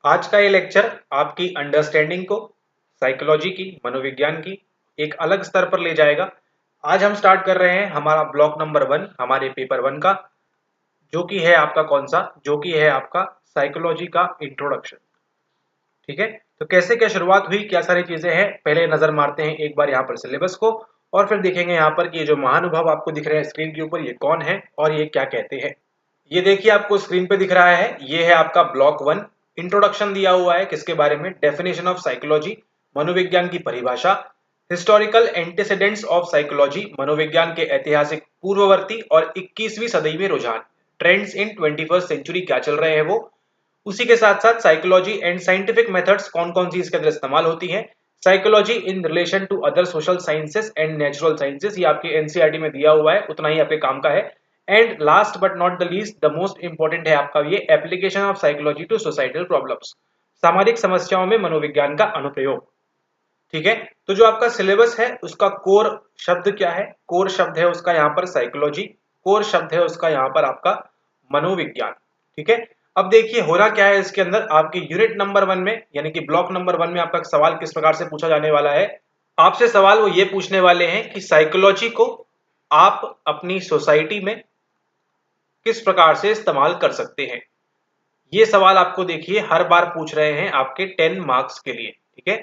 आज का ये लेक्चर आपकी अंडरस्टैंडिंग को साइकोलॉजी की, मनोविज्ञान की एक अलग स्तर पर ले जाएगा। आज हम स्टार्ट कर रहे हैं हमारा ब्लॉक नंबर 1 हमारे पेपर 1 का, जो कि है आपका कौन सा, जो कि है आपका साइकोलॉजी का इंट्रोडक्शन। ठीक है, तो कैसे क्या शुरुआत हुई, क्या सारी चीजें हैं, पहले नजर मारते हैं एक बार यहाँ पर सिलेबस को, और फिर देखेंगे यहाँ पर कि ये जो महानुभाव आपको दिख रहे हैं स्क्रीन के ऊपर, ये कौन है और ये क्या कहते हैं। ये देखिए आपको स्क्रीन पे दिख रहा है, ये है आपका ब्लॉक 1। इंट्रोडक्शन दिया हुआ है किसके बारे में, डेफिनेशन ऑफ साइकोलॉजी, मनोविज्ञान की परिभाषा, हिस्टोरिकल एंटीसीडेंट्स ऑफ साइकोलॉजी, मनोविज्ञान के ऐतिहासिक पूर्ववर्ती और 21वीं सदी में रुझान, ट्रेंड्स इन 21st सेंचुरी क्या चल रहे हैं वो। उसी के साथ साथ साइकोलॉजी एंड साइंटिफिक मेथड्स कौन कौन सी इसके अंदर इस्तेमाल होती हैं, psychology in relation to other social sciences and natural sciences, ये आपके एनसीईआरटी में दिया हुआ है, उतना ही आपके काम का है। And last but not the least, the most important है आपका ये application of psychology to societal problems, सामाजिक समस्याओं में मनोविज्ञान का अनुप्रयोग। ठीक है, तो जो आपका सिलेबस है उसका कोर शब्द क्या है, कोर शब्द है उसका यहाँ पर साइकोलॉजी, कोर शब्द है उसका यहाँ पर आपका मनोविज्ञान। ठीक है, अब देखिए होना क्या है इसके अंदर, आपके यूनिट नंबर 1 में यानी कि ब्लॉक नंबर 1 में आपका सवाल किस प्रकार से पूछा जाने वाला है। आपसे सवाल वो ये पूछने वाले हैं कि साइकोलॉजी को आप अपनी सोसाइटी में किस प्रकार से इस्तेमाल कर सकते हैं। ये सवाल आपको देखिए हर बार पूछ रहे हैं आपके 10 मार्क्स के लिए। ठीक है,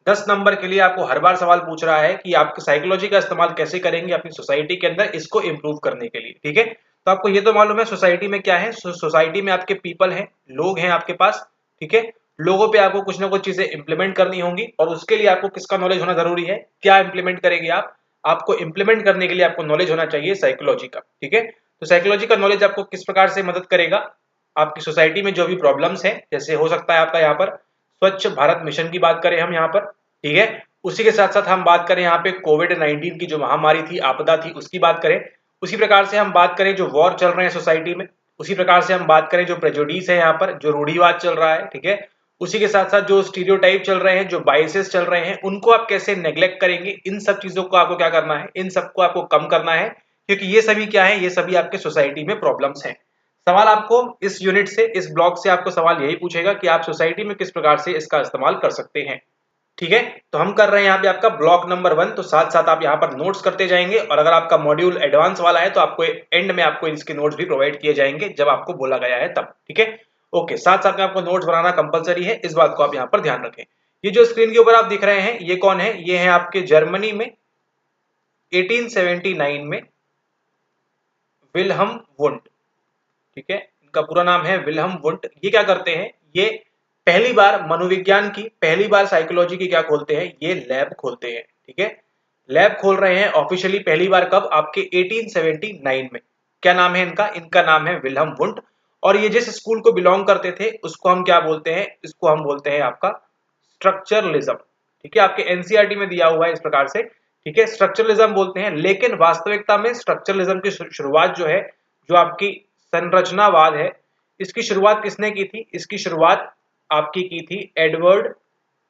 10 नंबर के लिए आपको हर बार सवाल पूछ रहा है कि आप साइकोलॉजी का इस्तेमाल कैसे करेंगे अपनी सोसाइटी के अंदर इसको इंप्रूव करने के लिए। ठीक है, तो आपको ये तो मालूम है सोसाइटी में क्या है, सोसाइटी में आपके पीपल हैं, लोग हैं आपके पास। ठीक है, लोगों पे आपको कुछ ना कुछ चीजें इंप्लीमेंट करनी होंगी और उसके लिए आपको किसका नॉलेज होना जरूरी है, क्या इंप्लीमेंट करेंगे आप, आपको इंप्लीमेंट करने के लिए आपको नॉलेज होना चाहिए साइकोलॉजी का। ठीक है, तो साइकोलॉजी का नॉलेज आपको किस प्रकार से मदद करेगा, आपकी सोसाइटी में जो भी प्रॉब्लम्स हैं, जैसे हो सकता है आपका यहाँ पर स्वच्छ भारत मिशन की बात करें हम यहाँ पर। ठीक है, उसी के साथ साथ हम बात करें यहाँ पे कोविड-19 की जो महामारी थी, आपदा थी, उसकी बात करें। उसी प्रकार से हम बात करें जो वॉर चल रहे हैं सोसाइटी में, उसी प्रकार से हम बात करें जो प्रेजुडिस है यहाँ पर, जो रूढ़िवाद चल रहा है। ठीक है, उसी के साथ साथ जो स्टीरियोटाइप चल रहे हैं, जो बाइसेस चल रहे हैं, उनको आप कैसे नेग्लेक्ट करेंगे, इन सब चीजों को आपको क्या करना है, इन सबको आपको कम करना है, क्योंकि ये सभी क्या है, ये सभी आपके सोसाइटी में प्रॉब्लम्स हैं। सवाल आपको इस यूनिट से, इस ब्लॉक से आपको सवाल यही पूछेगा कि आप सोसाइटी में किस प्रकार से इसका इस्तेमाल कर सकते हैं। ठीक है, तो हम कर रहे हैं यहाँ पे आपका ब्लॉक नंबर 1, तो साथ साथ आप यहाँ पर नोट्स करते जाएंगे, और अगर आपका मॉड्यूल एडवांस वाला है तो आपको एंड में आपको इसके नोट्स भी प्रोवाइड किए जाएंगे जब आपको बोला गया है तब। ठीक है, ओके, साथ साथ में आपको नोट्स बनाना कंपलसरी है, इस बात को आप यहाँ पर ध्यान रखें। ये जो स्क्रीन के ऊपर आप दिख रहे हैं ये कौन है, ये है आपके जर्मनी में 1879 में विल्हम वुंड। ठीक है, इनका पूरा नाम है विल्हम वुंट। ये क्या करते हैं, ये पहली बार मनोविज्ञान की, पहली बार साइकोलॉजी की क्या खोलते हैं, ये लैब खोलते हैं। ठीक है, लैब खोल रहे हैं ऑफिशियली पहली बार कब, आपके 1879 में। क्या नाम है इनका, इनका नाम है विल्हम वुंट। और ये जिस स्कूल को बिलोंग करते थे उसको हम क्या बोलते हैं, इसको हम बोलते हैं आपका स्ट्रक्चरलिज्म। ठीक है, आपके एनसीईआरटी में दिया हुआ है इस प्रकार से। ठीक है, स्ट्रक्चरलिज्म बोलते हैं, लेकिन वास्तविकता में स्ट्रक्चरलिज्म की शुरुआत जो है, जो आपकी संरचनावाद है, इसकी शुरुआत किसने की थी, इसकी शुरुआत आपकी की थी एडवर्ड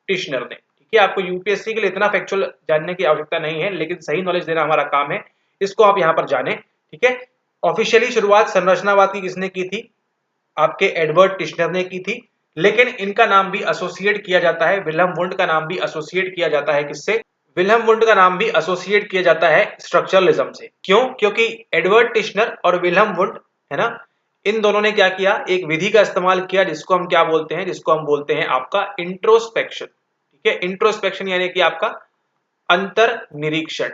टिश्नर ने। ठीक है, आपको यूपीएससी के लिए इतना फैक्चुअल जानने की आवश्यकता नहीं है, लेकिन सही नॉलेज देना हमारा काम है, इसको आप यहाँ पर जाने। ठीक है, ऑफिशियली शुरुआत संरचनावाद की किसने की थी, आपके एडवर्ड टिश्नर ने की थी, लेकिन इनका नाम भी एसोसिएट किया जाता है, विल्हम वुंड का नाम भी एसोसिएट किया जाता है किससे, विल्हम वुंड का नाम भी एसोसिएट किया जाता है स्ट्रक्चरलिज्म से। क्यों, क्योंकि एडवर्ड टिश्नर और विल्हम वुंड है ना, इन दोनों ने क्या किया, एक विधि का इस्तेमाल किया जिसको हम क्या बोलते हैं, जिसको हम बोलते हैं आपका इंट्रोस्पेक्शन। ठीक है, इंट्रोस्पेक्शन यानी कि आपका अंतर निरीक्षण।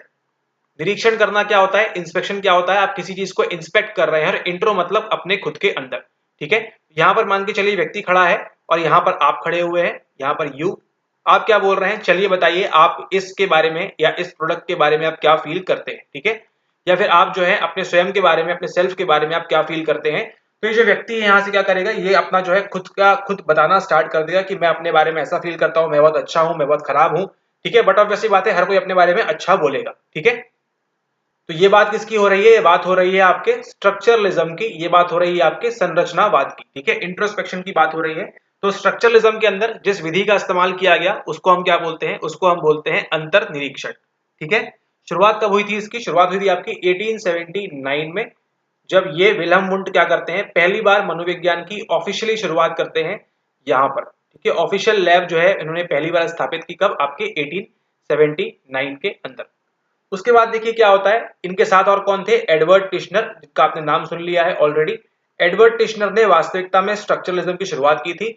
निरीक्षण करना क्या होता है, इंस्पेक्शन क्या होता है, आप किसी चीज को इंस्पेक्ट कर रहे हैं, और इंट्रो मतलब अपने खुद के अंदर। ठीक है, यहां पर मान के चलिए व्यक्ति खड़ा है और यहां पर आप खड़े हुए हैं, यहां पर यू, आप क्या बोल रहे हैं, चलिए बताइए आप इसके बारे में या इस प्रोडक्ट के बारे में आप क्या फील करते हैं। ठीक है, या फिर आप जो है अपने स्वयं के बारे में, अपने सेल्फ के बारे में आप क्या फील करते हैं। तो ये जो व्यक्ति है यहाँ से क्या करेगा, ये अपना जो है खुद का खुद बताना स्टार्ट कर देगा कि मैं अपने बारे में ऐसा फील करता हूँ, मैं बहुत अच्छा हूँ, मैं बहुत खराब हूँ। ठीक है, बट ऑब्वियसली बात है हर कोई अपने बारे में अच्छा बोलेगा। ठीक है, तो ये बात किसकी हो रही है, ये बात हो रही है आपके स्ट्रक्चरलिज्म की, ये बात हो रही है आपके संरचनावाद की। ठीक है, इंट्रोस्पेक्शन की बात हो रही है। तो स्ट्रक्चरलिज्म के अंदर जिस विधि का इस्तेमाल किया गया उसको हम क्या बोलते हैं, उसको हम बोलते हैं अंतर निरीक्षण। ठीक है, शुरुआत कब हुई थी इसकी, शुरुआत हुई थी आपकी 1879 में, जब ये विल्हम वुंट क्या करते हैं, पहली बार मनोविज्ञान की ऑफिशियली शुरुआत करते हैं यहाँ पर। ठीक है। ऑफिशियल लैब जो है इन्होंने पहली बार स्थापित की कब, आपके 1879 के अंदर। उसके बाद देखिए क्या होता है, इनके साथ और कौन थे, एडवर्ड टिश्नर, जिसका आपने नाम सुन लिया है ऑलरेडी। एडवर्ड टिश्नर ने वास्तविकता में स्ट्रक्चरलिज्म की शुरुआत की थी।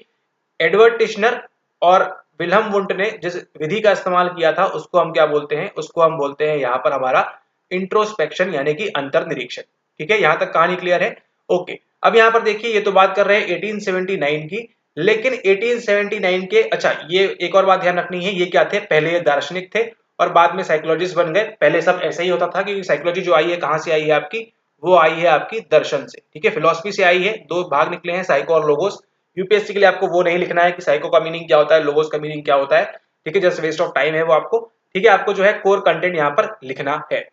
एडवर्ड टिश्नर और विल्हम वुंट ने जिस विधि का इस्तेमाल किया था उसको हम क्या बोलते हैं, उसको हम बोलते हैं यहाँ पर हमारा इंट्रोस्पेक्शन यानी कि अंतर निरीक्षण। ठीक है, यहाँ तक कहानी क्लियर है। ओके, अब यहाँ पर देखिए ये तो बात कर रहे हैं 1879 की, लेकिन 1879 के, अच्छा ये एक और बात ध्यान रखनी है, ये क्या थे, पहले ये दार्शनिक थे और बाद में साइकोलॉजिस्ट बन गए। पहले सब ऐसा ही होता था कि साइकोलॉजी जो आई है कहां से आई है आपकी, वो आई है आपकी दर्शन से। ठीक है, फिलॉसफी से आई है, दो भाग निकले हैं, साइको और लोगोस। यूपीएससी के लिए आपको वो नहीं लिखना है कि साइको का मीनिंग क्या होता है, लोगोस का मीनिंग क्या होता है। ठीक है, जस्ट वेस्ट ऑफ टाइम है वो आपको। ठीक है, आपको जो है कोर कंटेंट यहाँ पर लिखना है।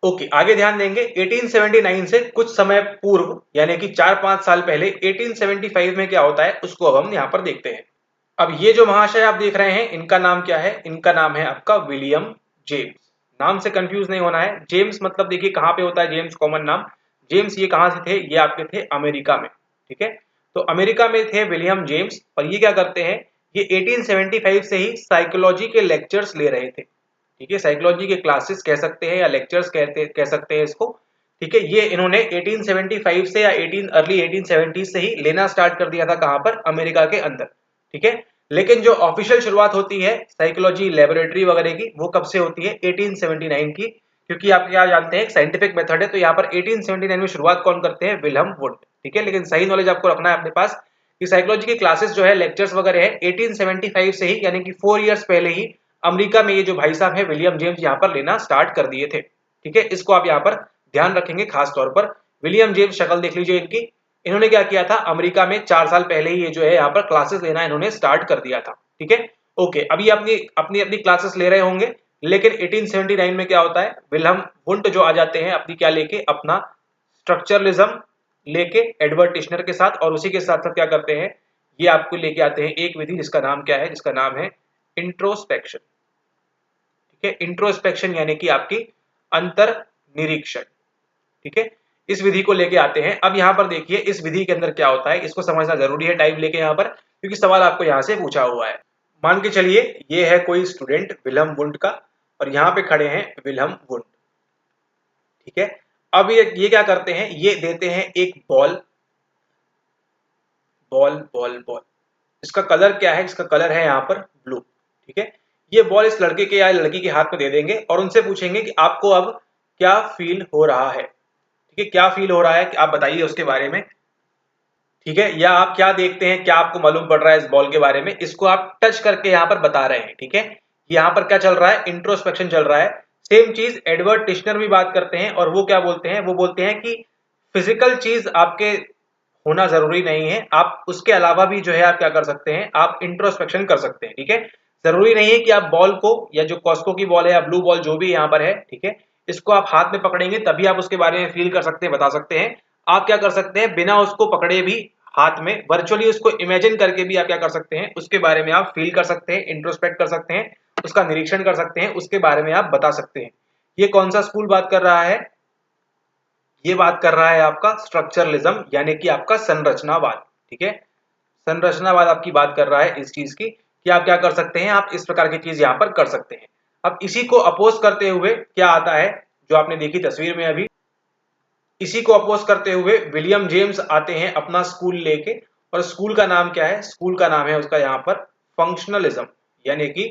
ओके, आगे ध्यान देंगे 1879 से कुछ समय पूर्व यानी कि 4-5 साल पहले 1875 में क्या होता है उसको अब हम यहाँ पर देखते हैं। अब ये जो महाशय आप देख रहे हैं इनका नाम क्या है, इनका नाम है आपका विलियम जेम्स। नाम से कंफ्यूज नहीं होना है। जेम्स मतलब देखिए कहाँ पे होता है जेम्स, कॉमन नाम। जेम्स ये कहाँ से थे, ये आपके थे अमेरिका में। ठीक है, तो अमेरिका में थे विलियम जेम्स, और ये क्या करते हैं, ये 1875 से ही साइकोलॉजी के लेक्चर्स ले रहे थे। ठीक है, साइकोलॉजी के क्लासेस कह सकते हैं या लेक्चर्स कह सकते हैं इसको। ठीक है, ये इन्होंने 1875 से या अर्ली 1870 से ही लेना स्टार्ट कर दिया था, कहां पर, अमेरिका के अंदर। ठीक है, लेकिन जो ऑफिशियल शुरुआत होती है साइकोलॉजी लेबोरेटरी वगैरह की, वो कब से होती है, 1879 की, क्योंकि आप क्या जानते हैं साइंटिफिक मेथड है, तो यहाँ पर 1879 में शुरुआत कौन करते हैं, विल्हम वुंट। ठीक है, लेकिन सही नॉलेज आपको रखना है अपने पास कि साइकोलॉजी की क्लासेस जो है, लेक्चर्स वगैरह है 1875 से ही, यानी कि 4 इयर्स पहले ही अमेरिका में ये जो भाई साहब है विलियम जेम्स यहाँ पर लेना स्टार्ट कर दिए थे। ठीक है, इसको आप यहाँ पर ध्यान रखेंगे खास तौर पर। विलियम जेम्स, शक्ल देख लीजिए इनकी, इन्होंने क्या किया था, अमेरिका में 4 साल पहले ही ये जो है यहाँ पर क्लासेस लेना इन्होंने स्टार्ट कर दिया था। ठीक है, ओके, अभी अपनी अपनी अपनी क्लासेस ले रहे होंगे, लेकिन 1879 में क्या होता है, विल्हम वुंट जो आ जाते हैं अपनी क्या लेके, अपना स्ट्रक्चरलिज्म लेके एडवर्ड टिश्नर के साथ, और उसी के साथ साथ क्या करते हैं, ये आपको लेके आते हैं एक विधि जिसका नाम क्या है, जिसका नाम है इंट्रोस्पेक्शन। ठीक है, इंट्रोस्पेक्शन यानी कि आपकी अंतर निरीक्षण। ठीक है, इस विधि को लेके आते हैं। अब यहाँ पर देखिए इस विधि के अंदर क्या होता है, इसको समझना जरूरी है टाइम लेके यहाँ पर, क्योंकि सवाल आपको यहाँ से पूछा हुआ है। मान के चलिए ये है कोई स्टूडेंट विल्हम वुंट का, और यहाँ पे खड़े हैं विल्हम वुंट। ठीक है, अब ये क्या करते हैं, ये देते हैं एक बॉल, बॉल बॉल बॉल, इसका कलर क्या है, इसका कलर है यहाँ पर ब्लू। ठीक है, ये बॉल इस लड़के के या लड़की के हाथ में दे देंगे और उनसे पूछेंगे कि आपको अब क्या फील हो रहा है। ठीक है, क्या फील हो रहा है, आप बताइए उसके बारे में। ठीक है, या आप क्या देखते हैं, क्या आपको मालूम पड़ रहा है इस बॉल के बारे में, इसको आप टच करके यहाँ पर बता रहे हैं। ठीक है, यहाँ पर क्या चल रहा है, इंट्रोस्पेक्शन चल रहा है। सेम चीज एडवर्ड टिश्नर भी बात करते हैं, और वो क्या बोलते हैं, वो बोलते हैं कि फिजिकल चीज आपके होना जरूरी नहीं है, आप उसके अलावा भी जो है आप क्या कर सकते हैं, आप इंट्रोस्पेक्शन कर सकते हैं। ठीक है, जरूरी नहीं है कि आप बॉल को, या जो कॉस्को की बॉल है या ब्लू बॉल जो भी यहाँ पर है, ठीक है, इसको आप हाथ में पकड़ेंगे तभी आप उसके बारे में फील कर सकते हैं, बता सकते हैं। आप क्या कर सकते हैं, बिना उसको पकड़े भी हाथ में वर्चुअली उसको इमेजिन करके भी आप क्या कर सकते हैं, उसके बारे में आप फील कर सकते हैं, इंट्रोस्पेक्ट कर सकते हैं, उसका निरीक्षण कर सकते हैं, उसके बारे में आप बता सकते हैं। ये कौन सा स्कूल बात कर रहा है, ये बात कर रहा है आपका स्ट्रक्चरलिज्म यानी कि आपका संरचनावाद। ठीक है, संरचनावाद आपकी बात कर रहा है इस चीज की कि आप क्या कर सकते हैं, आप इस प्रकार की चीज यहाँ पर कर सकते हैं। अब इसी को अपोज करते हुए क्या आता है, जो आपने देखी तस्वीर में अभी, इसी को अपोज करते हुए विलियम जेम्स आते हैं अपना स्कूल लेके, और स्कूल का नाम क्या है, स्कूल का नाम है उसका यहाँ पर फंक्शनलिज्म यानी कि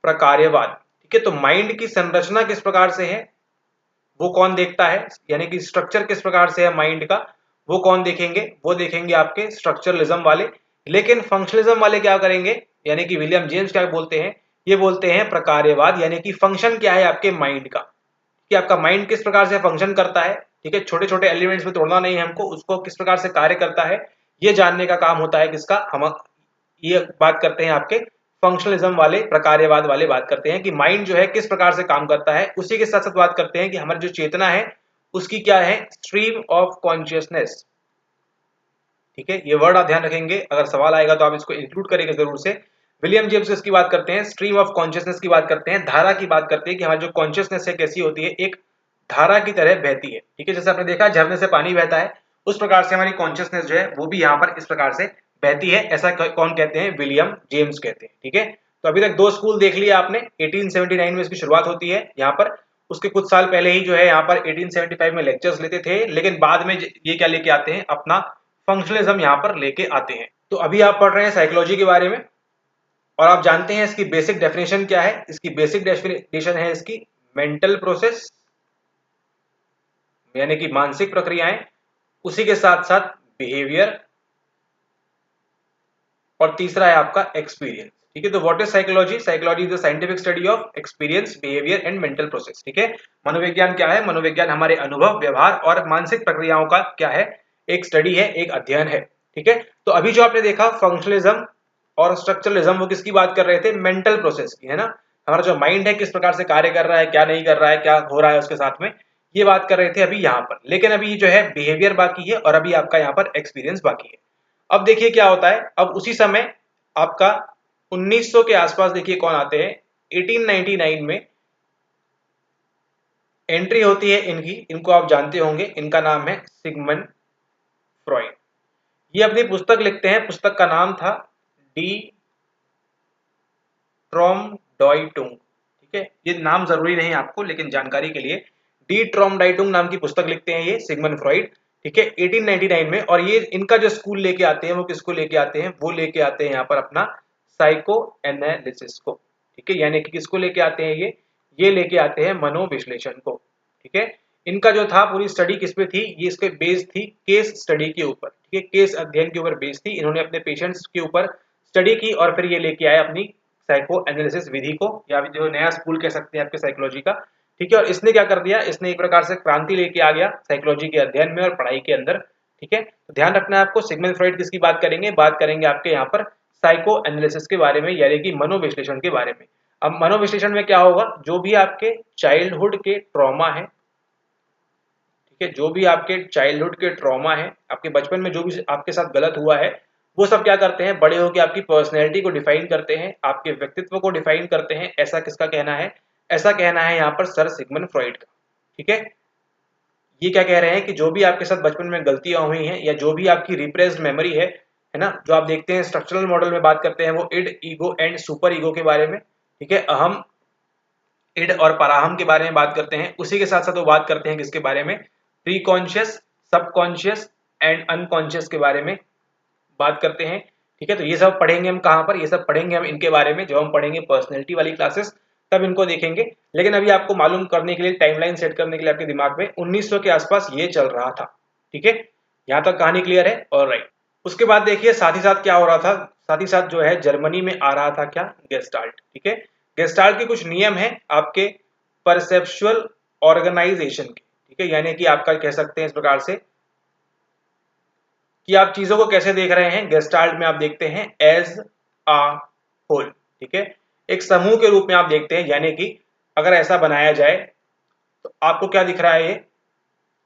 प्रकार्यवाद। ठीक है, तो माइंड की संरचना किस प्रकार से है वो कौन देखता है, यानी कि स्ट्रक्चर किस प्रकार से है माइंड का, वो कौन देखेंगे, वो देखेंगे आपके स्ट्रक्चरलिज्म वाले। लेकिन फंक्शनलिज्म वाले क्या करेंगे, यानी कि विलियम जेम्स क्या बोलते हैं, ये बोलते हैं प्रकार्यवाद, यानी कि फंक्शन क्या है आपके माइंड का, कि आपका माइंड किस प्रकार से फंक्शन करता है। ठीक है, छोटे छोटे एलिमेंट्स में तोड़ना नहीं है हमको, उसको किस प्रकार से कार्य करता है ये जानने का काम होता है किसका, हम ये बात करते हैं आपके फंक्शनलिज्म वाले, प्रकार्यवाद वाले बात करते हैं कि माइंड जो है किस प्रकार से काम करता है। उसी के साथ साथ बात करते हैं कि हमारी जो चेतना है उसकी क्या है, स्ट्रीम ऑफ कॉन्शियसनेस। ठीक है, ये वर्ड आप ध्यान रखेंगे, अगर सवाल आएगा तो आप इसको इंक्लूड करेंगे जरूर से। विलियम जेम्स इसकी बात करते हैं, स्ट्रीम ऑफ कॉन्शियसनेस की बात करते हैं, धारा की बात करते हैं कि हमारी जो कॉन्शियसनेस है कैसी होती है, एक धारा की तरह बहती है। ठीक है, जैसे आपने देखा झरने से पानी बहता है, उस प्रकार से हमारी कॉन्शियसनेस जो है वो भी यहाँ पर इस प्रकार से बहती है, ऐसा कौन कहते हैं? विलियम जेम्स कहते हैं। ठीक है, तो अभी तक 2 स्कूल देख लिया आपने। 1879 में इसकी शुरुआत होती है यहाँ पर। उसके कुछ साल पहले ही जो है यहाँ पर 1875 में लेक्चर्स लेते थे, लेकिन बाद में ये क्या लेके आते हैं? अपना फंक्शनलिज्म यहाँ पर लेके आते हैं। तो अभी आप पढ़ रहे हैं साइकोलॉजी के बारे में, और आप जानते हैं इसकी बेसिक डेफिनेशन क्या है? इसकी बेसिक डेफिनेशन है इसकी मेंटल प्रोसेस, यानी कि मानसिक प्रक्रियाएं, उसी के साथ साथ बिहेवियर, और तीसरा है आपका एक्सपीरियंस। ठीक है, तो what is psychology? Psychology is the scientific study of experience, behaviour and mental process. ठीक है, मनोविज्ञान क्या है? मनोविज्ञान हमारे अनुभव, व्यवहार और मानसिक प्रक्रियाओं का क्या है? एक स्टडी है, एक अध्ययन है। ठीक है, तो अभी जो आपने देखा फंक्शनलिज्म और स्ट्रक्चरलिज्म, वो किसकी बात कर रहे थे? मेंटल प्रोसेस की, है ना। हमारा जो माइंड है किस प्रकार से कार्य कर रहा है, क्या नहीं कर रहा है, क्या हो रहा है उसके साथ में, ये बात कर रहे थे अभी यहाँ पर। लेकिन अभी जो है बिहेवियर बाकी है, और अभी आपका यहाँ पर एक्सपीरियंस बाकी है। अब देखिए क्या होता है, अब उसी समय आपका 1900 के आसपास देखिए कौन आते हैं? 1899 में एंट्री होती है इनकी, इनको आप जानते होंगे, इनका नाम है सिगमंड फ्रॉइड। ये अपनी पुस्तक लिखते हैं, पुस्तक का नाम था डी ट्रॉमडाइटुंग। ठीक है, ये नाम जरूरी नहीं आपको, लेकिन जानकारी के लिए डी ट्रॉमडाइटुंग नाम की पुस्तक लिखते हैं ये सिगमंड फ्रॉइड। ठीक है, 1899 में। और ये इनका जो स्कूल लेके आते हैं वो किसको लेके आते हैं? वो लेके आते हैं यहाँ पर अपना साइको एनालिसिस को। ठीक है, यानी कि किसको लेके आते हैं? ये लेके आते हैं मनोविश्लेषण को। ठीक है, इनका जो था पूरी स्टडी किस पे थी? ये इसके बेस थी केस स्टडी के ऊपर। ठीक है, केस अध्ययन के ऊपर बेस थी। इन्होंने अपने पेशेंट्स के ऊपर स्टडी की और फिर ये लेके आए अपनी साइको एनालिसिस विधि को, या जो नया स्कूल कह सकते हैं आपके साइकोलॉजी का। ठीक है, और इसने क्या कर दिया? इसने एक प्रकार से क्रांति लेके आ गया साइकोलॉजी के अध्ययन में और पढ़ाई के अंदर। ठीक है, तो ध्यान रखना है आपको। सिगमंड फ्रॉइड किसकी बात करेंगे? बात करेंगे आपके यहाँ पर साइको एनालिसिस के बारे में, यानी कि मनोविश्लेषण के बारे में। अब मनोविश्लेषण में क्या होगा? जो भी आपके चाइल्डहुड के ट्रॉमा है, ठीक है, जो भी आपके चाइल्डहुड के ट्रॉमा है, आपके बचपन में जो भी आपके साथ गलत हुआ है, वो सब क्या करते हैं? बड़े होकर आपकी पर्सनैलिटी को डिफाइन करते हैं, आपके व्यक्तित्व को डिफाइन करते हैं। ऐसा किसका कहना है? ऐसा कहना है यहाँ पर सर सिगमंड फ्रॉइड का। ठीक है, ये क्या कह रहे हैं कि जो भी आपके साथ बचपन में गलतियां हुई हैं, या जो भी आपकी रिप्रेस्ड मेमोरी है ना, जो आप देखते हैं स्ट्रक्चरल मॉडल में बात करते हैं वो id, ego and superego के बारे में। ठीक है, अहम, इड और पराहम के बारे में बात करते हैं। उसी के साथ साथ वो बात करते हैं किसके बारे में? Pre conscious, subconscious and unconscious के बारे में बात करते हैं। ठीक है, तो ये सब पढ़ेंगे हम कहाँ पर? ये सब पढ़ेंगे हम इनके बारे में जब हम पढ़ेंगे पर्सनैलिटी वाली क्लासेस, तब इनको देखेंगे। लेकिन अभी आपको मालूम करने के लिए, टाइमलाइन सेट करने के लिए आपके दिमाग में 1900 के आसपास ये चल रहा था। ठीक है, यहाँ तक कहानी क्लियर है? ऑलराइट। उसके बाद देखिए साथ ही साथ क्या हो रहा था, साथ ही साथ जो है जर्मनी में आ रहा था क्या? गेस्टाल्ट। ठीक है, गेस्टाल्ट के कुछ नियम है आपके परसेप्चुअल ऑर्गेनाइजेशन के। ठीक है, यानी कि आपका कह सकते हैं इस प्रकार से कि आप चीजों को कैसे देख रहे हैं। गेस्टाल्ट में आप देखते हैं एज अ होल। ठीक है, एक समूह के रूप में आप देखते हैं, यानी कि अगर ऐसा बनाया जाए तो आपको क्या दिख रहा है? ये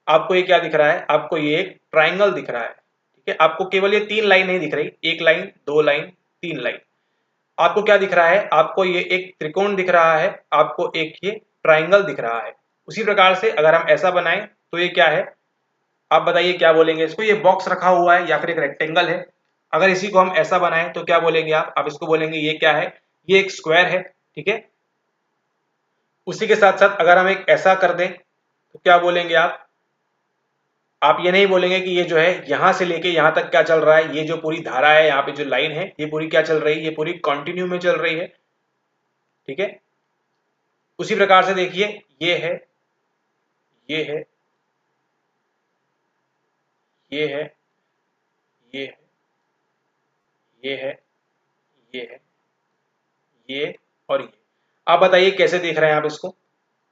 आपको ये क्या दिख रहा है? आपको ये एक ट्राइंगल दिख रहा है। ठीक है, आपको केवल ये 3 लाइन नहीं दिख रही, 1 लाइन, 2 लाइन, 3 लाइन। आपको क्या दिख रहा है? आपको ये एक त्रिकोण दिख रहा है, आपको एक ये ट्राइंगल दिख रहा है। उसी प्रकार से अगर हम ऐसा बनाएं तो ये क्या है? आप बताइए क्या बोलेंगे इसको? ये बॉक्स रखा हुआ है या फिर एक रेक्टेंगल है। अगर इसी को हम ऐसा बनाएं तो क्या बोलेंगे आप इसको बोलेंगे ये क्या है? ये एक स्क्वायर है। ठीक है, उसी के साथ साथ अगर हम एक ऐसा कर दें तो क्या बोलेंगे आप ये नहीं बोलेंगे कि ये जो है यहां से लेके यहां तक क्या चल रहा है, ये जो पूरी धारा है, यहाँ पे जो लाइन है, ये पूरी क्या चल रही है? ये पूरी कंटिन्यू में चल रही है। ठीक है, उसी प्रकार से देखिए ये है, ये है, ये है, ये है, ये है, ये है, ये और ये। आप बताइए कैसे देख रहे हैं आप इसको?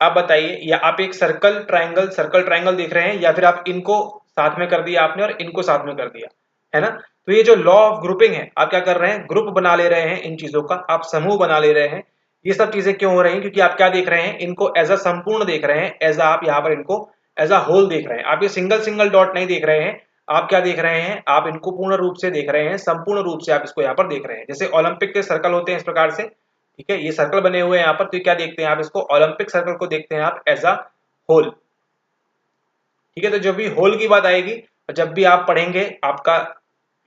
आप बताइए, या आप एक सर्कल ट्रायंगल देख रहे हैं, या फिर आप इनको साथ में कर दिया आपने और इनको साथ में कर दिया, है ना। तो ये जो लॉ ऑफ ग्रुपिंग है, आप क्या कर रहे हैं? ग्रुप बना ले रहे हैं इन चीजों का, आप समूह बना ले रहे हैं। ये सब चीजें क्यों हो रही हैं? क्योंकि आप क्या देख रहे हैं? इनको एज अ संपूर्ण देख रहे हैं, एज अ, आप यहाँ पर इनको एज अ होल देख रहे हैं। आप ये सिंगल सिंगल डॉट नहीं देख रहे हैं, आप क्या देख रहे हैं? आप इनको पूर्ण रूप से देख रहे हैं, संपूर्ण रूप से आप इसको यहाँ पर देख रहे हैं। जैसे ओलंपिक के सर्कल होते हैं इस प्रकार से। ठीक है, ये सर्कल बने हुए हैं यहाँ पर, तो क्या देखते हैं आप इसको? ओलंपिक सर्कल को देखते हैं आप एज अ होल। ठीक है, तो जब भी होल की बात आएगी, जब भी आप पढ़ेंगे आपका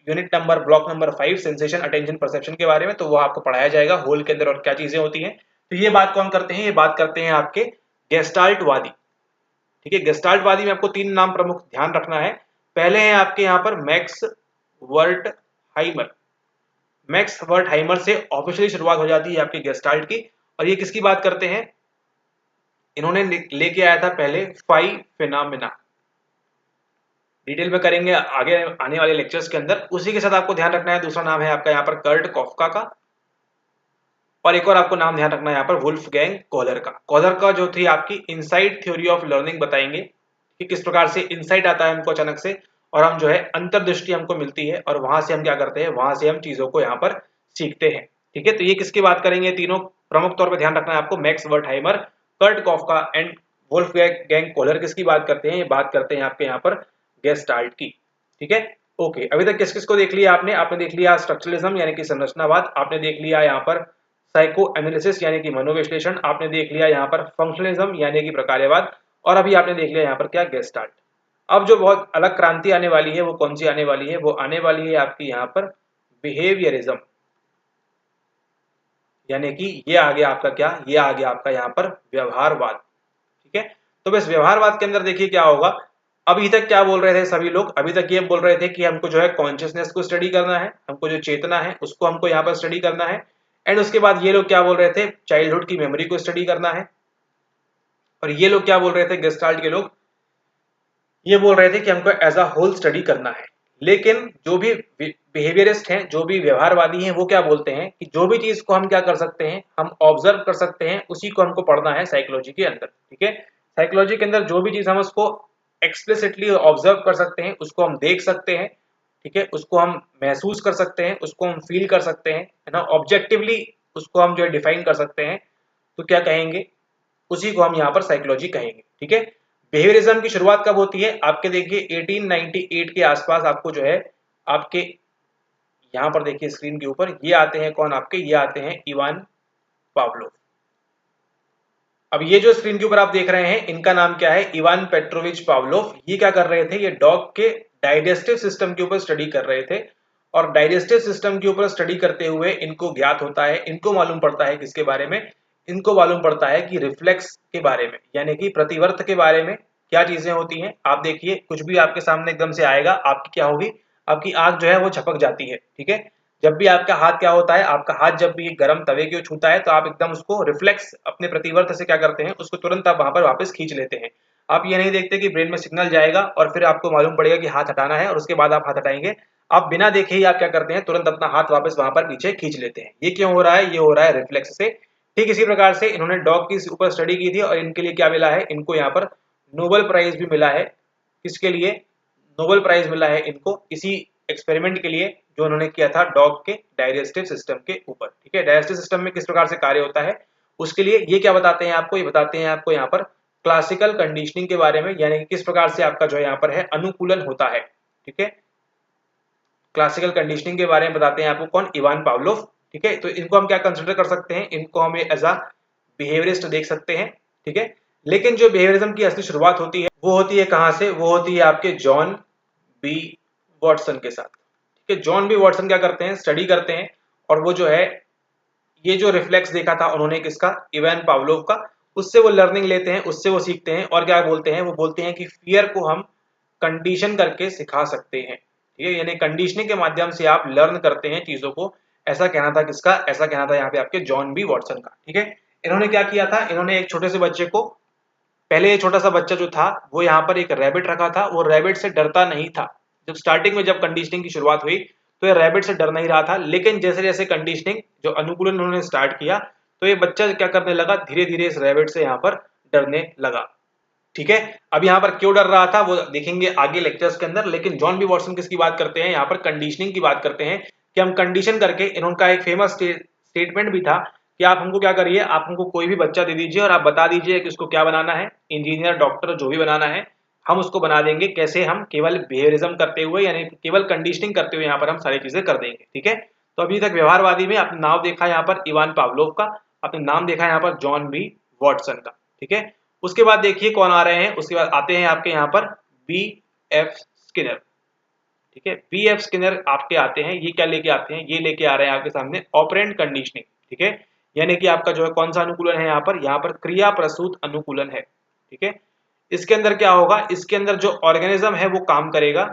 unit number block number 5 sensation attention perception के बारे में, तो वो आपको पढ़ाया जाएगा होल के अंदर और क्या चीजें होती हैं। तो ये बात कौन करते हैं, ये बात करते हैं आपके गेस्टाल्टवादी। ठीक है, गेस्टाल्टवादी में आपको 3 नाम प्रमुख ध्यान रखना है। पहले हैं आपके यहाँ पर मैक्स वर्टहाइमर। मैक्स वर्टहाइमर से ऑफिशियली शुरुआत हो जाती है आपकी गेस्टाल्ट की, और ये किसकी बात करते हैं, इन्होंने लेके आया था पहले 5 फिनोमेना, डिटेल में करेंगे आगे आने वाले लेक्चर्स के अंदर। उसी के साथ आपको ध्यान रखना है, दूसरा नाम है आपका यहाँ पर कर्ट कॉफका का, और एक और आपको नाम ध्यान रखना है यहाँ पर वुल्फगैंग कोहलर का। कोहलर का जो थी आपकी इनसाइट थ्योरी ऑफ लर्निंग बताएंगे कि किस प्रकार से इनसाइट आता है हमको अचानक से, और हम जो है अंतर्दृष्टि हमको मिलती है, और वहां से हम क्या करते हैं, वहां से हम चीजों को यहाँ पर सीखते हैं। ठीक है, तो ये किसकी बात करेंगे, तीनों प्रमुख तौर पर ध्यान रखना है आपको, max वर्टहाइमर, Kurt कॉफका and Wolfgang Kohler किसकी बात करते हैं, ये बात करते हैं आपके यहाँ पर गेस्टाल्ट की। ठीक है, ओके, अभी तक किस किस को देख लिया आपने, आपने देख लिया स्ट्रक्चरलिज्म यानी कि संरचनावाद, आपने देख लिया यहाँ पर साइको एनालिसिस यानी कि मनोविश्लेषण, आपने देख लिया यहाँ पर फंक्शनलिज्म यानी कि प्रकार्यवाद, और अभी आपने देख लिया यहाँ पर क्या, गेस्टाल्ट। अब जो बहुत अलग क्रांति आने वाली है वो कौन सी आने वाली है, वो आने वाली है आपकी यहाँ पर बिहेवियरिज्म, यानी कि ये आ गया आपका क्या, ये आ गया आपका यहाँ पर व्यवहारवाद। ठीक है, तो बस व्यवहारवाद के अंदर देखिए क्या होगा। अभी तक क्या बोल रहे थे सभी लोग, अभी तक ये बोल रहे थे कि हमको जो है कॉन्शियसनेस को स्टडी करना है, हमको जो चेतना है उसको हमको यहाँ पर स्टडी करना है, एंड उसके बाद ये लोग क्या बोल रहे थे, चाइल्डहुड की मेमोरी को स्टडी करना है। और ये लोग क्या बोल रहे थे, गेस्टाल्ट के लोग ये बोल रहे थे कि हमको एज अ होल स्टडी करना है। लेकिन जो भी बिहेवियरिस्ट हैं, जो भी व्यवहारवादी हैं, वो क्या बोलते हैं कि जो भी चीज को हम क्या कर सकते हैं, हम ऑब्जर्व कर सकते हैं, उसी को हमको पढ़ना है साइकोलॉजी के अंदर। ठीक है, साइकोलॉजी के अंदर जो भी चीज हम उसको एक्सप्लिसिटली ऑब्जर्व कर सकते हैं, उसको हम देख सकते हैं, ठीक है, उसको हम महसूस कर सकते हैं, उसको हम फील कर सकते हैं, है ना, ऑब्जेक्टिवली उसको हम जो है डिफाइन कर सकते हैं, तो क्या कहेंगे, उसी को हम यहाँ पर साइकोलॉजी कहेंगे। ठीक है, बिहेवियरिज्म की शुरुआत कब होती है, आपके देखिए 1898 के आसपास आपको जो है, आपके यहाँ पर देखिए स्क्रीन के ऊपर ये आते हैं कौन, आपके ये आते हैं इवान पावलोव। अब ये जो स्क्रीन के ऊपर आप देख रहे हैं, इनका नाम क्या है, इवान पेट्रोविच पावलोव। ये क्या कर रहे थे, ये डॉग के डाइजेस्टिव सिस्टम के ऊपर स्टडी कर रहे थे, और डाइजेस्टिव सिस्टम के ऊपर स्टडी करते हुए इनको ज्ञात होता है, इनको मालूम पड़ता है किसके बारे में, इनको मालूम पड़ता है कि रिफ्लेक्स के बारे में, यानी कि प्रतिवर्त के बारे में क्या चीजें होती हैं। आप देखिए कुछ भी आपके सामने एकदम से आएगा, आपकी क्या होगी, आपकी आंख जो है वो झपक जाती है। ठीक है, जब भी आपका हाथ क्या होता है, आपका हाथ जब भी गर्म तवे को छूता है, तो आप एकदम उसको रिफ्लेक्स अपने प्रतिवर्त से क्या करते हैं, उसको तुरंत आप वहां पर वापस खींच लेते हैं। आप ये नहीं देखते कि ब्रेन में सिग्नल जाएगा और फिर आपको मालूम पड़ेगा कि हाथ हटाना है और उसके बाद आप हाथ हटाएंगे। आप बिना देखे ही आप क्या करते हैं, तुरंत अपना हाथ वापस वहां पर पीछे खींच लेते हैं। ये क्यों हो रहा है, ये हो रहा है रिफ्लेक्स से। ठीक इसी प्रकार से इन्होंने डॉग की ऊपर स्टडी की थी, और इनके लिए क्या मिला है, इनको यहाँ पर नोबेल प्राइज भी मिला है। किसके लिए नोबेल प्राइज मिला है इनको, इसी एक्सपेरिमेंट के लिए जो उन्होंने किया था डॉग के डाइजेस्टिव सिस्टम के ऊपर। ठीक है, डाइजेस्टिव सिस्टम में किस प्रकार से कार्य होता है, उसके लिए ये क्या बताते हैं आपको, ये बताते हैं आपको यहाँ पर क्लासिकल कंडीशनिंग के बारे में, यानी कि किस प्रकार से आपका जो है यहाँ पर है अनुकूलन होता है। ठीक है, क्लासिकल कंडीशनिंग के बारे में बताते हैं आपको कौन, इवान पावलोव। ठीक है, तो इनको हम क्या कंसिडर कर सकते हैं, इनको हम एज अ बिहेवियरिस्ट देख सकते हैं। ठीक है, लेकिन जो बिहेवियरिज्म की असली शुरुआत होती है वो होती है कहां से, वो होती है आपके जॉन बी वॉटसन के साथ। ठीक है, जॉन बी वॉटसन क्या करते हैं, स्टडी करते हैं, और वो जो है ये जो रिफ्लेक्स देखा था उन्होंने किसका, इवान पावलोव का, उससे वो लर्निंग लेते हैं, उससे वो सीखते हैं, और क्या बोलते हैं, वो बोलते हैं कि फियर को हम कंडीशन करके सिखा सकते हैं। ठीक है, यानी कंडीशनिंग के माध्यम से आप लर्न करते हैं चीजों को। ऐसा कहना था किसका, ऐसा कहना था यहाँ पे आपके जॉन बी वॉटसन का। ठीक है, इन्होंने क्या किया था, इन्होंने एक छोटे से बच्चे को, पहले ये छोटा सा बच्चा जो था वो यहाँ पर एक रैबिट रखा था, वो रैबिट से डरता नहीं था। जब स्टार्टिंग में जब कंडीशनिंग की शुरुआत हुई तो ये रैबिट से डर नहीं रहा था, लेकिन जैसे जैसे कंडीशनिंग जो अनुकूलन उन्होंने स्टार्ट किया, तो ये बच्चा क्या करने लगा, धीरे धीरे इस रैबिट से यहाँ पर डरने लगा। ठीक है, अब यहाँ पर क्यों डर रहा था वो देखेंगे आगे लेक्चर्स के अंदर। लेकिन जॉन बी वॉटसन किसकी बात करते हैं, यहाँ पर कंडीशनिंग की बात करते हैं कि हम कंडीशन करके, इनका एक फेमस स्टेटमेंट भी था कि आप हमको क्या करिए, आप हमको कोई भी बच्चा दे दीजिए और आप बता दीजिए कि उसको क्या बनाना है, इंजीनियर, डॉक्टर, जो भी बनाना है हम उसको बना देंगे। कैसे, हम केवल बिहेवियरिज्म करते हुए, यानी केवल कंडीशनिंग करते हुए यहाँ पर हम सारी चीजें कर देंगे। ठीक है, तो अभी तक व्यवहारवादी में आपने नाम देखा यहाँ पर इवान पावलोव का, आपने नाम देखा यहाँ पर जॉन बी वॉटसन का। ठीक है, उसके बाद देखिए कौन आ रहे हैं, उसके बाद आते हैं आपके यहाँ पर बी एफ स्किनर। ठीक है। BF स्किनर आपके आते हैं, ये क्या लेके आते हैं, ये लेके आ रहे हैं आपके सामने ऑपरेंट कंडीशनिंग। ठीक है, यानी कि आपका जो है कौन सा अनुकूलन है यहाँ पर क्रिया प्रसूत अनुकूलन है। ठीक है, इसके अंदर क्या होगा, इसके अंदर जो ऑर्गेनिज्म है वो काम करेगा,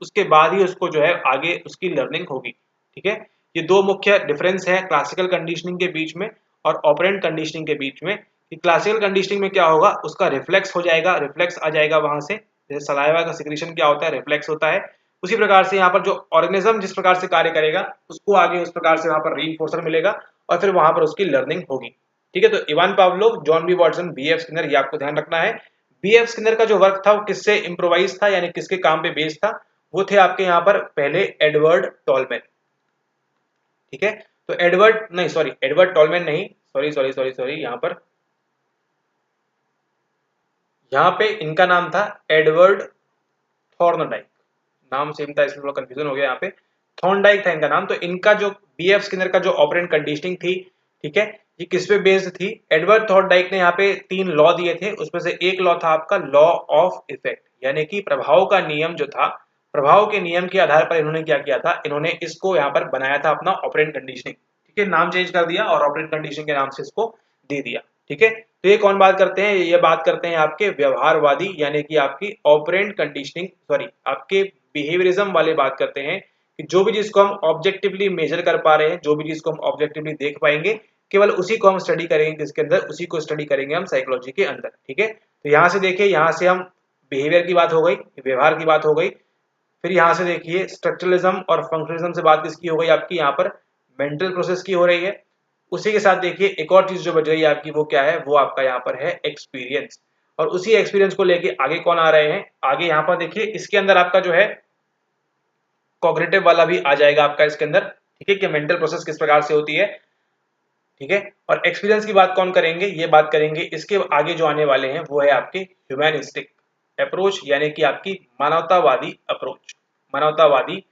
उसके बाद ही उसको जो है आगे उसकी लर्निंग होगी। ठीक है, ये दो मुख्य डिफरेंस है क्लासिकल कंडीशनिंग के बीच में और ऑपरेंट कंडीशनिंग के बीच में। कि क्लासिकल कंडीशनिंग में क्या होगा, उसका रिफ्लेक्स हो जाएगा, रिफ्लेक्स आ जाएगा वहां से, जैसे सलाइवा का सिक्रीशन क्या होता है, रिफ्लेक्स होता है। उसी प्रकार से यहाँ पर जो ऑर्गेनिज्म जिस प्रकार से कार्य करेगा उसको आगे उस प्रकार से वहां पर रीइंफोर्सर मिलेगा और फिर वहां पर उसकी लर्निंग होगी। ठीक है, तो Ivan Pavlov, John B Watson, BF Skinner, ये आपको ध्यान रखना है। BF स्किनर का जो वर्क था वो किससे इम्प्रोवाइज था, यानी किसके काम पे बेस्ड था, वो थे आपके यहाँ पर पहले एडवर्ड टॉलमैन। ठीक है, तो एडवर्ड टॉलमैन नहीं, सॉरी यहाँ पे इनका नाम था एडवर्ड थॉर्नडाइक। नाम सेम था इसलिए थोड़ा कंफ्यूजन हो गया यहाँ पे। थॉर्नडाइक था इनका नाम। तो इनका जो BF स्किनर का जो ऑपरेंट कंडीशनिंग थी, ठीक है, ये किस पे बेस्ड थी, एडवर्ड थॉर्नडाइक ने यहाँ पे 3 लॉ दिए थे, उसमें से एक लॉ था आपका लॉ ऑफ इफेक्ट, यानी कि प्रभाव का नियम जो था, प्रभाव के नियम के आधार पर इन्होंने क्या किया था, इन्होंने इसको यहाँ पर बनाया था अपना ऑपरेंट कंडीशनिंग। ठीक है, नाम चेंज कर दिया और ऑपरेंट कंडीशनिंग के नाम से इसको दे दिया। ठीक है, तो ये कौन बात करते हैं, ये बात करते हैं आपके व्यवहारवादी, यानी कि आपकी ऑपरेंट कंडीशनिंग, सॉरी आपके बिहेवियरिज्म वाले बात करते हैं कि जो भी चीज को हम ऑब्जेक्टिवली मेजर कर पा रहे हैं, जो भी चीज को हम ऑब्जेक्टिवली देख पाएंगे, केवल उसी को हम स्टडी करेंगे, किसके अंदर, उसी को स्टडी करेंगे हम साइकोलॉजी के अंदर। ठीक है, तो यहाँ से देखिए, यहाँ से हम बिहेवियर की बात हो गई, व्यवहार की बात हो गई, फिर यहाँ से देखिए स्ट्रक्चरलिज्म और फंक्शनलिज्म से बात किसकी हो गई आपकी, यहाँ पर मेंटल प्रोसेस की हो रही है। उसी के साथ देखिए एक और चीज जो बच रही है आपकी, वो क्या है, वो आपका यहाँ पर है एक्सपीरियंस। और उसी एक्सपीरियंस को लेके आगे कौन आ रहे हैं, आगे यहाँ पर देखिए इसके अंदर आपका जो है कॉग्निटिव वाला भी आ जाएगा आपका इसके अंदर। ठीक है, कि मेंटल प्रोसेस किस प्रकार से होती है। ठीक है, और एक्सपीरियंस की बात कौन करेंगे, ये बात करेंगे इसके आगे जो आने वाले हैं, वो है आपके ह्यूमैनिस्टिक अप्रोच, यानी कि आपकी मानवतावादी अप्रोच, मानवतावादी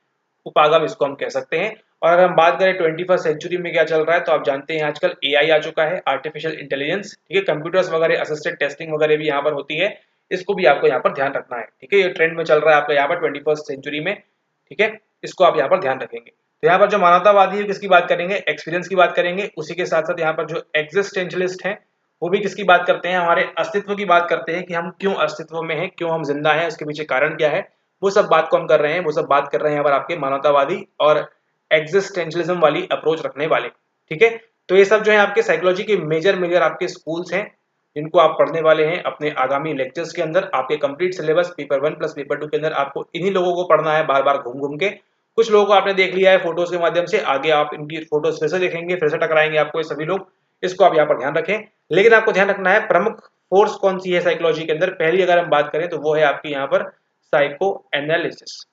उपागम इसको हम कह सकते हैं। और अगर हम बात करें 21st सेंचुरी में क्या चल रहा है, तो आप जानते हैं आजकल AI आ चुका है, आर्टिफिशियल इंटेलिजेंस। ठीक है, कंप्यूटर्स वगैरह असिस्टेड टेस्टिंग वगैरह भी यहाँ पर होती है, इसको भी आपको यहाँ पर ध्यान रखना है। ठीक है, ये ट्रेंड में चल रहा है आपका यहाँ पर 21st सेंचुरी में। ठीक है, इसको आप यहाँ पर ध्यान रखेंगे। तो यहाँ पर जो मानवतावादी है किसकी बात करेंगे, एक्सपीरियंस की बात करेंगे। उसी के साथ साथ यहाँ पर जो एग्जिस्टेंशलिस्ट हैं वो भी किसकी बात करते हैं, हमारे अस्तित्व की बात करते हैं कि हम क्यों अस्तित्व में हैं, क्यों हम जिंदा हैं, उसके पीछे कारण क्या है, वो सब बात को हम कर रहे हैं। वो सब बात कर रहे हैं यहाँ पर आपके मानवतावादी और एग्जिस्टेंशलिज्म वाली अप्रोच रखने वाले। ठीक है, तो ये सब जो है आपके साइकोलॉजी के मेजर आपके स्कूल्स हैं, जिनको आप पढ़ने वाले हैं अपने आगामी लेक्चर्स के अंदर। आपके complete syllabus paper 1 plus paper 2 के अंदर आपको इन्हीं लोगों को पढ़ना है, बार बार घूम घूम के। कुछ लोगों को आपने देख लिया है फोटोज के माध्यम से, आगे आप इनकी फोटोज फिर से देखेंगे, फिर से टकराएंगे आपको ये सभी लोग, इसको आप यहाँ पर ध्यान रखें। लेकिन आपको ध्यान रखना है प्रमुख फोर्स कौन सी है साइकोलॉजी के अंदर। पहली अगर हम बात करें तो वो है आपकी यहाँ पर साइको एनालिसिस,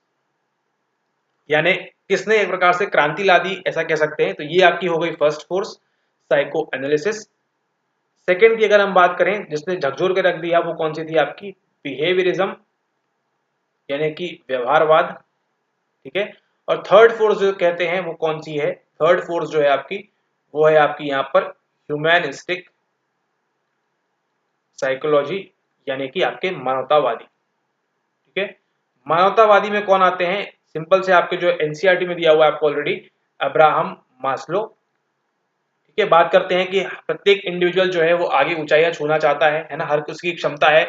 यानी किसने एक प्रकार से क्रांति ला दी, ऐसा कह सकते हैं। तो ये आपकी हो गई first force, psycho analysis. Second की अगर हम बात करें जिसने झकझोर के रख दिया, वो कौन सी थी आपकी, बिहेवियरिज्म, यानी कि व्यवहारवाद। ठीक है, और थर्ड फोर्स जो कहते हैं वो कौन सी है, थर्ड फोर्स जो है आपकी, वो है आपकी यहाँ पर ह्यूमैनिस्टिक साइकोलॉजी, यानी कि आपके मानवतावादी। ठीक है, मानवतावादी में कौन आते हैं, सिंपल से आपके जो एनसीईआरटी में दिया हुआ है आपको ऑलरेडी, अब्राहम मास्लो। ठीक है, बात करते हैं कि प्रत्येक इंडिविजुअल जो है वो आगे ऊंचाइयां छूना चाहता है ना, हर उसकी क्षमता है।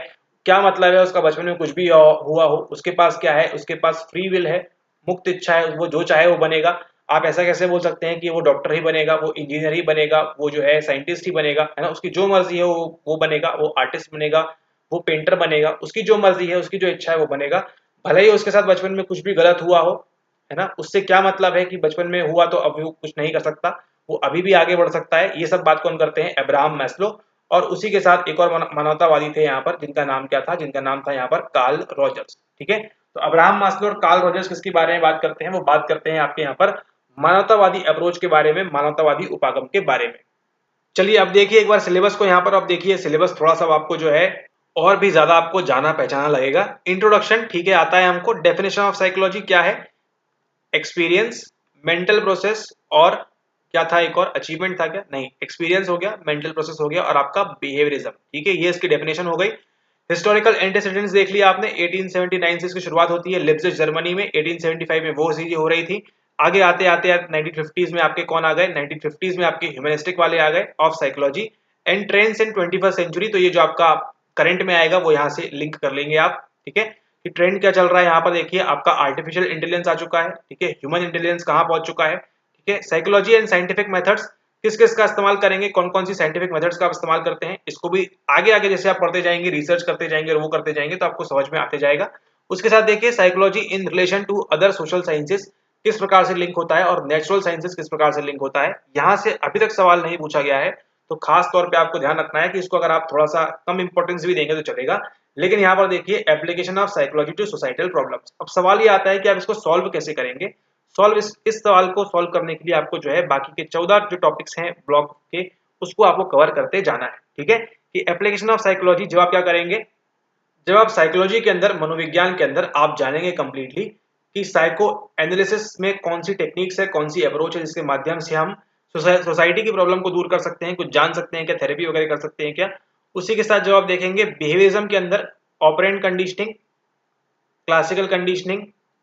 क्या मतलब है, उसका बचपन में कुछ भी हुआ हो, उसके पास क्या है, उसके पास फ्री विल है, मुक्त इच्छा है, वो जो चाहे वो बनेगा। आप ऐसा कैसे बोल सकते हैं कि वो डॉक्टर ही बनेगा, वो इंजीनियर ही बनेगा, वो जो है साइंटिस्ट ही बनेगा, है ना, उसकी जो मर्जी है वो बनेगा, वो आर्टिस्ट बनेगा, वो पेंटर बनेगा, उसकी जो मर्जी है, उसकी जो इच्छा है वो बनेगा। भले ही उसके साथ बचपन में कुछ भी गलत हुआ हो, है ना, उससे क्या मतलब है कि बचपन में हुआ तो अब वो कुछ नहीं कर सकता, वो अभी भी आगे बढ़ सकता है। ये सब बात कौन करते हैं, अब्राहम मैस्लो। और उसी के साथ एक और मानवतावादी थे यहाँ पर, जिनका नाम क्या था, जिनका नाम था यहाँ पर कार्ल रॉजर्स। ठीक है, तो अब्राहम मास्लो और कार्ल रॉजर्स किसके बारे में बात करते हैं, वो बात करते हैं आपके यहाँ पर मानवतावादी अप्रोच के बारे में, मानवतावादी उपागम के बारे में। चलिए अब देखिए एक बार सिलेबस को यहाँ पर, अब देखिए सिलेबस थोड़ा सा आपको जो है और भी ज्यादा आपको जाना पहचाना लगेगा। इंट्रोडक्शन, ठीक है, आता है हमको। डेफिनेशन ऑफ साइकोलॉजी क्या है, एक्सपीरियंस, मेंटल प्रोसेस, और क्या था एक और, अचीवमेंट था क्या, नहीं, एक्सपीरियंस हो गया, मेंटल प्रोसेस हो गया, और आपका बिहेवियरिज्म। ठीक है, ये इसकी डेफिनेशन हो गई। हिस्टोरिकल एंटीसीडेंट्स देख लिया आपने, 1879 से इसकी शुरुआत होती है लिप्जिग जर्मनी में, 1875 में वो चीजें हो रही थी। आगे आते आते 1950s में आपके कौन आ गए, 1950s में आपके ह्यूमनिस्टिक वाले आ गए of psychology and trends in 21st century. तो ये जो आपका करंट में आएगा वो यहाँ से लिंक कर लेंगे आप, ठीक है, कि ट्रेंड क्या चल रहा है। यहाँ पर देखिए आपका आर्टिफिशियल इंटेलिजेंस आ चुका है, ठीक है, ह्यूमन इंटेलिजेंस कहाँ पहुंच चुका है, ठीक है, साइकोलॉजी एंड साइंटिफिक मेथड्स किस किस का इस्तेमाल करेंगे, कौन कौन सी साइंटिफिक मेथड्स का आप इस्तेमाल करते हैं, इसको भी आगे आगे जैसे आप पढ़ते जाएंगे, रिसर्च करते जाएंगे और वो करते जाएंगे तो आपको समझ में आते जाएगा। उसके साथ देखिए psychology in relation to other social sciences किस प्रकार से लिंक होता है और नेचुरल साइंसेस किस प्रकार से लिंक होता है। यहाँ से अभी तक सवाल नहीं पूछा गया है, तो खास तौर पे आपको ध्यान रखना है कि इसको अगर आप थोड़ा सा कम इंपॉर्टेंस भी देंगे तो चलेगा। लेकिन यहाँ पर देखिए application of psychology to societal problems. अब सवाल ये आता है कि आप इसको सॉल्व कैसे करेंगे। सॉल्व इस सवाल को सॉल्व करने के लिए आपको जो है बाकी के 14 जो टॉपिक्स हैं ब्लॉक के उसको आपको कवर करते जाना है, ठीक है। कि एप्लीकेशन ऑफ साइकोलॉजी जब आप क्या करेंगे, जब आप साइकोलॉजी के अंदर, मनोविज्ञान के अंदर आप जानेंगे कंप्लीटली कि साइको एनालिसिस में कौन सी टेक्निक्स है, कौन सी अप्रोच है जिसके माध्यम से हम सोसाइटी की प्रॉब्लम को दूर कर सकते हैं, कुछ जान सकते हैं क्या, थेरेपी वगैरह कर सकते हैं क्या। उसी के साथ जब आप देखेंगे बिहेवियरिज्म के अंदर operant conditioning, classical conditioning,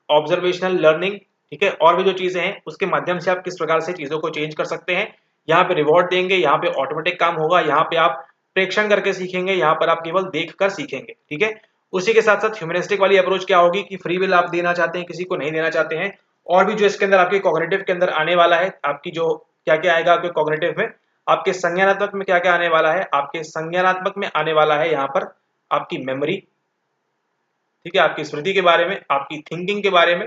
observational learning, ठीक है, और भी जो चीजें हैं उसके माध्यम से आप किस प्रकार से चीजों को चेंज कर सकते हैं। यहाँ पे रिवॉर्ड देंगे, यहाँ पे ऑटोमेटिक काम होगा, यहाँ पे आप प्रेक्षण करके सीखेंगे, यहाँ पर आप केवल देखकर सीखेंगे, ठीक है। उसी के साथ साथ ह्यूमनिस्टिक वाली अप्रोच क्या होगी कि फ्री विल आप देना चाहते हैं, किसी को नहीं देना चाहते हैं। और भी जो इसके अंदर आपके कॉग्निटिव के अंदर आने वाला है, आपकी जो क्या क्या आएगा आपके कॉग्निटिव में, आपके संज्ञानात्मक में क्या क्या आने वाला है, आपके संज्ञानात्मक में आने वाला है यहाँ पर आपकी मेमोरी, ठीक है, आपकी स्मृति के बारे में, आपकी थिंकिंग के बारे में,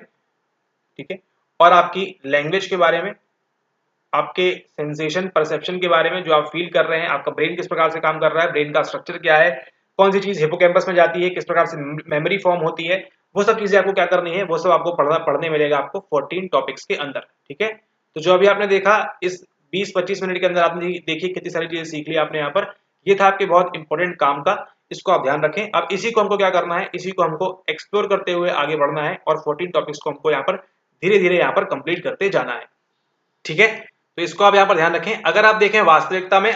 ठीक है, और आपकी लैंग्वेज के बारे में, आपके सेंसेशन परसेप्शन के बारे में, जो आप फील कर रहे हैं, आपका ब्रेन किस प्रकार से काम कर रहा है, ब्रेन का स्ट्रक्चर क्या है, कौन सी चीज हिपोकैम्पस में जाती है, किस प्रकार से मेमोरी फॉर्म होती है, वो सब चीजें आपको क्या करनी है, वो सब आपको पढ़ने मिलेगा आपको 14 टॉपिक्स के अंदर, ठीक है। तो जो अभी आपने देखा इस 20-25 मिनट के अंदर आपने देखी कितनी सारी चीजें सीख ली आपने यहाँ पर, ये था आपके बहुत इंपॉर्टेंट काम का, इसको आप ध्यान रखें। अब इसी को हमको क्या करना है, इसी को हमको एक्सप्लोर करते हुए आगे बढ़ना है और 14 टॉपिक्स को हमको यहाँ पर धीरे धीरे यहाँ पर कंप्लीट करते जाना है, ठीक है। तो इसको आप यहाँ पर ध्यान रखें। अगर आप देखें वास्तविकता में,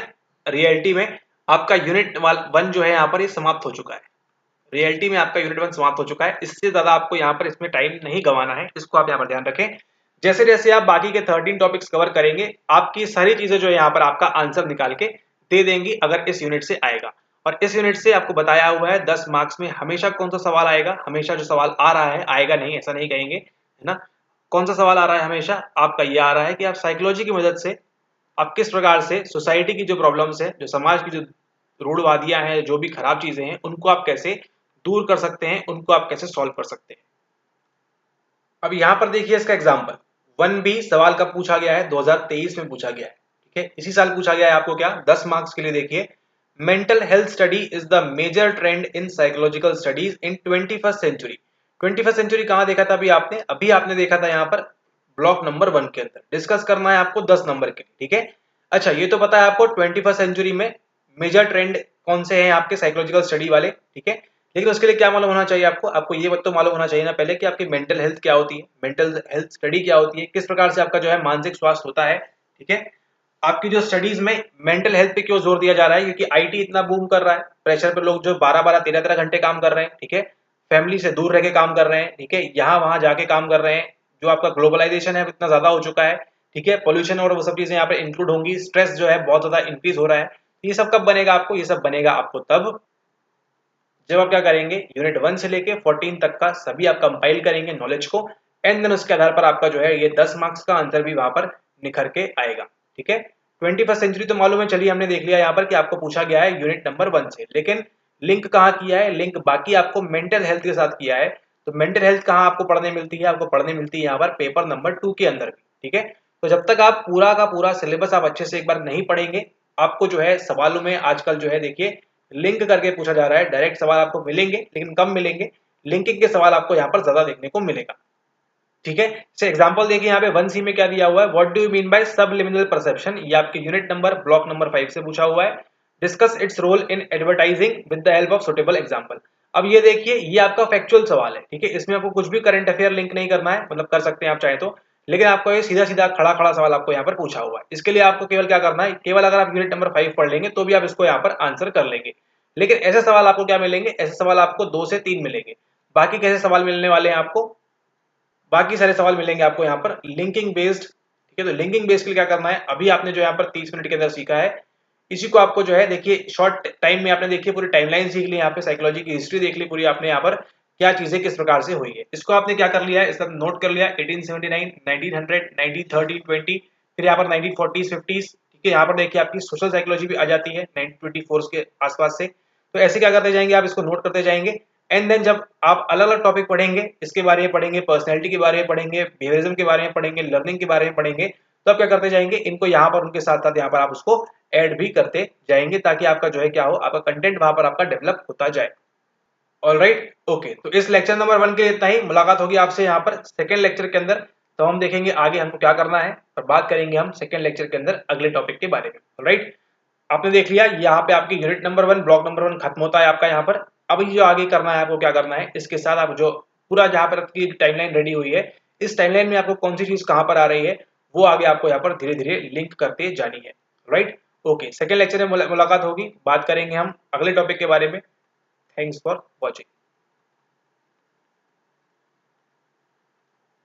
रियलिटी में आपका यूनिट 1 जो है यहाँ पर ये समाप्त हो चुका है, रियलिटी में आपका यूनिट 1 समाप्त हो चुका है। इससे ज्यादा आपको यहाँ पर इसमें टाइम नहीं गंवाना है, इसको आप यहाँ पर ध्यान रखें। जैसे जैसे आप बाकी के 13 टॉपिक्स कवर करेंगे, आपकी सारी चीजें जो है यहाँ पर आपका आंसर निकाल के दे देंगी अगर इस यूनिट से आएगा। और इस यूनिट से आपको बताया हुआ है 10 मार्क्स में हमेशा कौन सा सवाल आएगा, हमेशा जो सवाल आ रहा है, आएगा नहीं ऐसा नहीं कहेंगे, है ना। कौन सा सवाल आ रहा है हमेशा, आपका ये आ रहा है कि आप साइकोलॉजी की मदद से आप किस प्रकार से सोसाइटी की जो प्रॉब्लम्स है, जो समाज की जो रूढ़वादियां हैं, जो भी खराब चीजें हैं, उनको आप कैसे दूर कर सकते हैं, उनको आप कैसे सॉल्व कर सकते हैं। अब यहाँ पर देखिए इसका एग्जाम्पल 1B सवाल कब पूछा गया है, 2023 में पूछा गया है, ठीक है, इसी साल पूछा गया है आपको क्या 10 मार्क्स के लिए। देखिए mental health study is the major trend in psychological studies in 21st century. 21st century कहाँ देखा था अभी आपने देखा था यहाँ पर ब्लॉक नंबर 1 के अंदर। डिस्कस करना है आपको 10 नंबर के, ठीक है। अच्छा ये तो पता है आपको 21st सेंचुरी में मेजर ट्रेंड कौन से हैं आपके साइकोलॉजिकल स्टडी वाले, ठीक है। लेकिन उसके लिए क्या मालूम होना चाहिए आपको ये बात तो मालूम होना चाहिए ना पहले कि आपकी मेंटल हेल्थ क्या होती है, मेंटल हेल्थ स्टडी क्या होती है, किस प्रकार से आपका जो है मानसिक स्वास्थ्य होता है, ठीक है। आपकी जो स्टडीज में मेंटल हेल्थ पे क्यों जोर दिया जा रहा है, क्योंकि आईटी इतना बूम कर रहा है, प्रेशर पे लोग जो 12-12, 13-13 घंटे काम कर रहे हैं, ठीक है, फैमिली से दूर रह के काम कर रहे हैं, ठीक है, यहाँ वहां जाके काम कर रहे हैं, जो आपका ग्लोबलाइजेशन है इतना ज्यादा हो चुका है, ठीक है, पोल्यूशन और वो सब चीजें यहाँ पे इंक्लूड होंगी, स्ट्रेस जो है बहुत ज्यादा इंक्रीज हो रहा है। ये सब कब बनेगा आपको, ये सब बनेगा आपको तब जब आप क्या करेंगे यूनिट 1 से लेके 14 तक का सभी आप कंपाइल करेंगे नॉलेज को, एंड देन उसके आधार पर आपका जो है ये 10 मार्क्स का आंसर भी वहां पर निखर के आएगा, ठीक है। 21st सेंचुरी तो मालूम है, चलिए हमने देख लिया यहाँ पर कि आपको पूछा गया है यूनिट नंबर 1 से, लेकिन लिंक कहाँ किया है, लिंक बाकी आपको मेंटल हेल्थ के साथ किया है। तो मेंटल हेल्थ कहाँ आपको पढ़ने मिलती है, आपको पढ़ने मिलती है यहाँ पर पेपर नंबर 2 के अंदर भी, ठीक है। तो जब तक आप पूरा का पूरा सिलेबस आप अच्छे से एक बार नहीं पढ़ेंगे, आपको जो है सवालों में आजकल जो है देखिए लिंक करके पूछा जा रहा है, डायरेक्ट सवाल आपको मिलेंगे लेकिन कम मिलेंगे, लिंकिंग के सवाल आपको यहाँ पर ज्यादा देखने को मिलेगा, ठीक है। से एग्जांपल देखिए यहाँ पे 1C में क्या दिया हुआ है, what do you mean by subliminal perception, ये आपके यूनिट नंबर ब्लॉक नंबर 5 से पूछा हुआ है। Discuss its role in advertising with the help of suitable example. अब ये देखिए ये आपका फैक्चुअल सवाल है, ठीक है, इसमें आपको कुछ भी करंट अफेयर लिंक नहीं करना है, मतलब कर सकते हैं आप चाहे तो, लेकिन आपको ये सीधा सीधा खड़ा खड़ा सवाल आपको यहाँ पर पूछा हुआ है। इसके लिए आपको केवल क्या करना है, केवल अगर आप यूनिट नंबर 5 पढ़ लेंगे तो भी आप इसको यहाँ पर आंसर कर लेंगे। लेकिन ऐसे सवाल आपको क्या मिलेंगे, ऐसे सवाल आपको 2 से 3 मिलेंगे। बाकी कैसे सवाल मिलने वाले हैं आपको, बाकी सारे सवाल मिलेंगे आपको यहाँ पर लिंकिंग बेस्ड। ठीक है, तो लिंकिंग बेस्ड के लिए क्या करना है, अभी आपने जो यहाँ पर 30 मिनट के अंदर सीखा है, इसी को आपको जो है देखिए शॉर्ट टाइम में आपने देखिए पूरी टाइमलाइन सीख ली, यहाँ पे साइकोलॉजी की हिस्ट्री देख ली पूरी आपने, यहाँ पर क्या चीजें किस प्रकार से हुई है, इसको आपने क्या कर लिया है, इसका नोट कर लिया 1879, 1900, 1930, 20, फिर यहाँ पर 1940s 50s। ठीक है, यहाँ पर देखिए आपकी सोशल साइकोलॉजी भी आ जाती है 1924 के आसपास से। तो ऐसे क्या करते जाएंगे आप, इसको नोट करते जाएंगे। एंड देन जब आप अलग अलग टॉपिक पढ़ेंगे, इसके बारे में पढ़ेंगे, पर्सनैलिटी के बारे में पढ़ेंगे, बिहेवियरिज्म के बारे में पढ़ेंगे, लर्निंग के बारे में पढ़ेंगे, तो आप क्या करते जाएंगे, इनको यहाँ पर उनके साथ साथ यहाँ पर आप उसको ऐड भी करते जाएंगे, ताकि आपका जो है क्या हो, आपका कंटेंट वहां पर आपका डेवलप होता जाए। ऑलराइट, ओके, तो इस लेक्चर नंबर 1 के इतना ही। मुलाकात होगी आपसे यहाँ पर सेकेंड लेक्चर के अंदर, तो हम देखेंगे आगे हमको क्या करना है, और बात करेंगे हम सेकेंड लेक्चर के अंदर अगले टॉपिक के बारे में। ऑलराइट, आपने देख लिया यहाँ पे आपकी यूनिट नंबर 1 ब्लॉक नंबर 1 खत्म होता है आपका यहाँ पर। अब ये जो आगे करना है आपको क्या करना है, इसके साथ आप जो पूरा जहाँ पर आपकी टाइमलाइन रेडी हुई है, इस टाइमलाइन में आपको कौन सी चीज कहाँ पर आ रही है, वो आगे आपको यहाँ पर धीरे धीरे लिंक करते जानी है। राइट, ओके, सेकेंड लेक्चर में मुलाकात होगी, बात करेंगे हम अगले टॉपिक के बारे में। Thanks for watching.